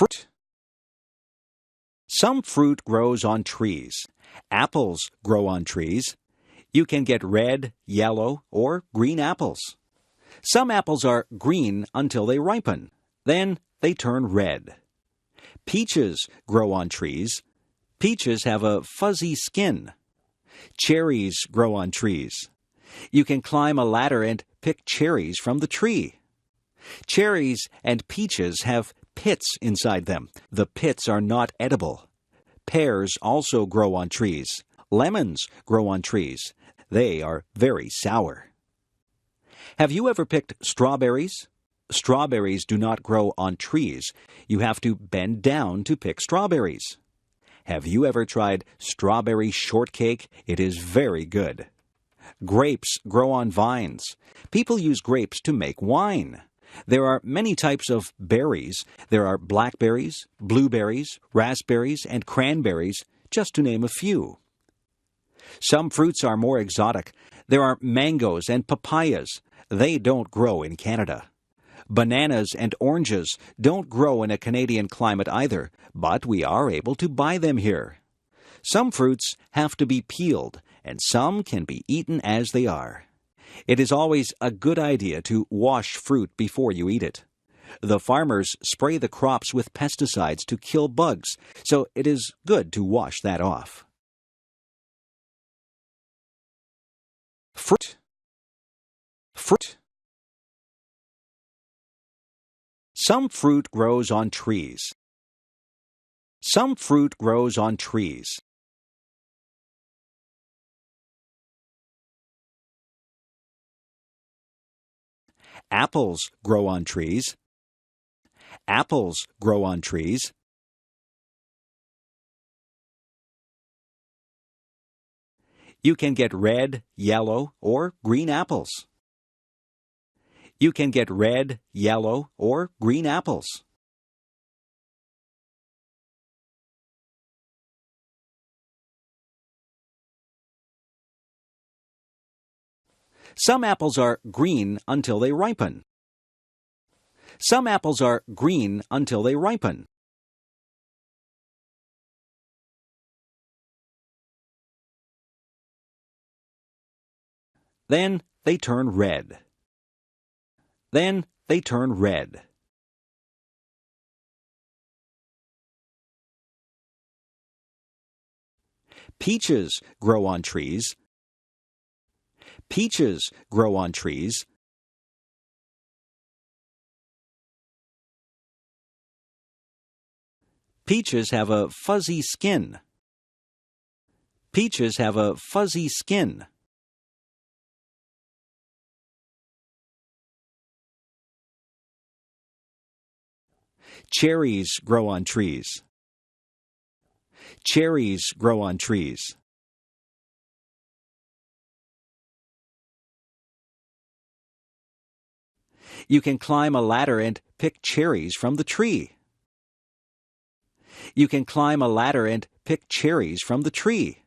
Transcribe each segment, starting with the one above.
Fruit. Some fruit grows on trees. Apples grow on trees. You can get red, yellow, or green apples. Some apples are green until they ripen. Then they turn red. Peaches grow on trees. Peaches have a fuzzy skin. Cherries grow on trees. You can climb a ladder and pick cherries from the tree. Cherries and peaches have pits inside them. The pits are not edible. Pears also grow on trees. Lemons grow on trees. They are very sour. Have you ever picked strawberries? Strawberries do not grow on trees. You have to bend down to pick strawberries. Have you ever tried strawberry shortcake? It is very good. Grapes grow on vines. People use grapes to make wine. There are many types of berries. There are blackberries, blueberries, raspberries, and cranberries, just to name a few. Some fruits are more exotic. There are mangoes and papayas. They don't grow in Canada. Bananas and oranges don't grow in a Canadian climate either, but we are able to buy them here. Some fruits have to be peeled, and some can be eaten as they are. It is always a good idea to wash fruit before you eat it. The farmers spray the crops with pesticides to kill bugs, so it is good to wash that off. Fruit. Fruit. Some fruit grows on trees. Some fruit grows on trees. Apples grow on trees. Apples grow on trees. You can get red, yellow, or green apples. You can get red, yellow, or green apples. Some apples are green until they ripen. Some apples are green until they ripen. Then they turn red. Then they turn red. Peaches grow on trees. Peaches grow on trees. Peaches have a fuzzy skin. Peaches have a fuzzy skin. Cherries grow on trees. Cherries grow on trees. You can climb a ladder and pick cherries from the tree. You can climb a ladder and pick cherries from the tree.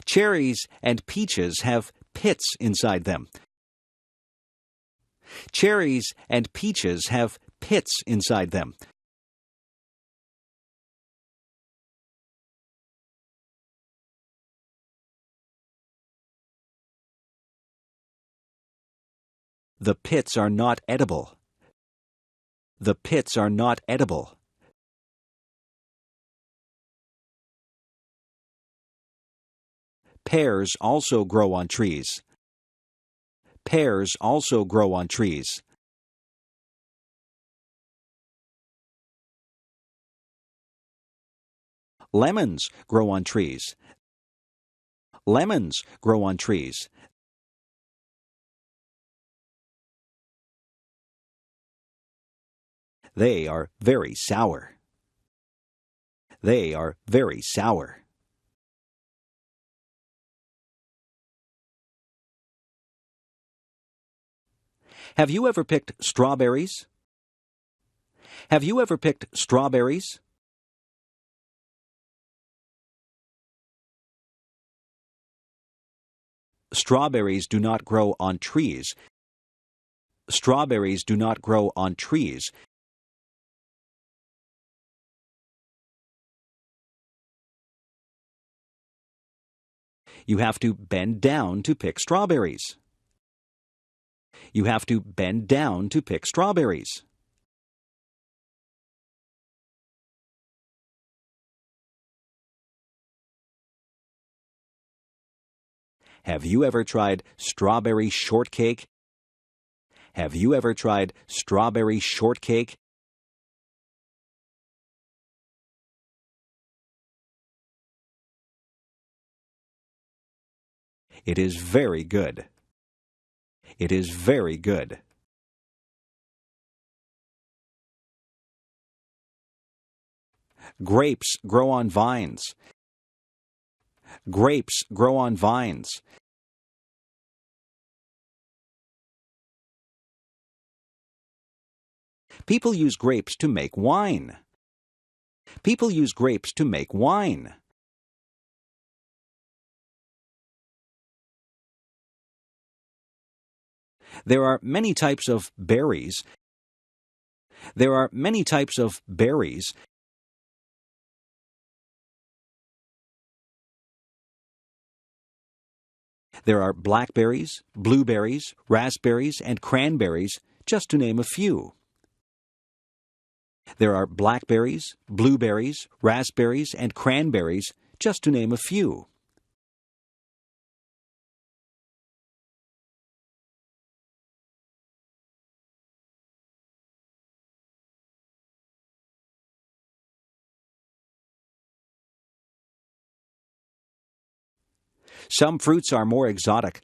Cherries and peaches have pits inside them. Cherries and peaches have pits inside them. The pits are not edible. The pits are not edible. Pears also grow on trees. Pears also grow on trees. Lemons grow on trees. Lemons grow on trees. They are very sour. They are very sour. Have you ever picked strawberries? Have you ever picked strawberries? Strawberries do not grow on trees. Strawberries do not grow on trees. You have to bend down to pick strawberries. You have to bend down to pick strawberries. Have you ever tried strawberry shortcake? Have you ever tried strawberry shortcake? It is very good. It is very good. Grapes grow on vines. Grapes grow on vines. People use grapes to make wine. People use grapes to make wine. There are many types of berries. There are many types of berries. There are blackberries, blueberries, raspberries, and cranberries, just to name a few. There are blackberries, blueberries, raspberries, and cranberries, just to name a few. Some fruits are more exotic.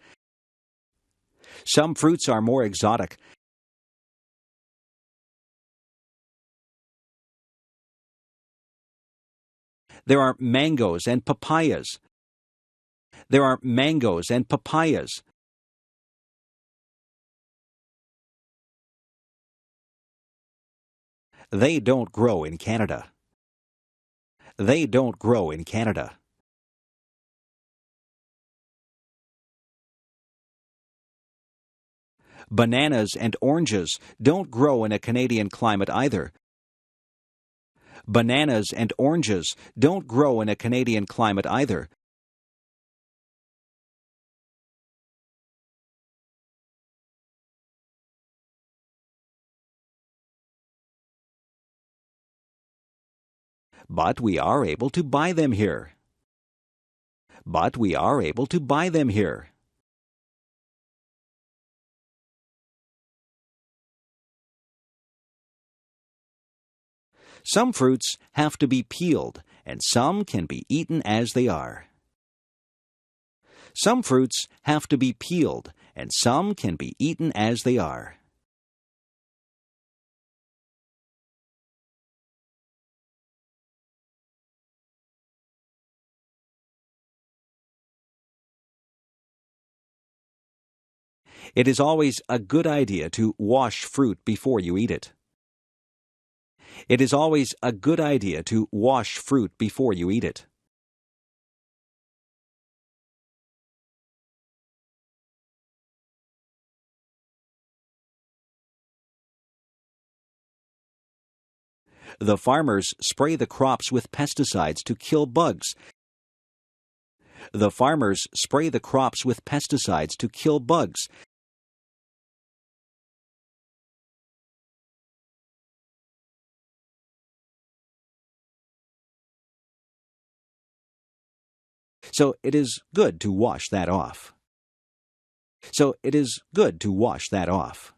Some fruits are more exotic. There are mangoes and papayas. There are mangoes and papayas. They don't grow in Canada. They don't grow in Canada. Bananas and oranges don't grow in a Canadian climate either. Bananas and oranges don't grow in a Canadian climate either. But we are able to buy them here. But we are able to buy them here. Some fruits have to be peeled, and some can be eaten as they are. Some fruits have to be peeled, and some can be eaten as they are. It is always a good idea to wash fruit before you eat it. It is always a good idea to wash fruit before you eat it. The farmers spray the crops with pesticides to kill bugs. The farmers spray the crops with pesticides to kill bugs. So it is good to wash that off. So it is good to wash that off.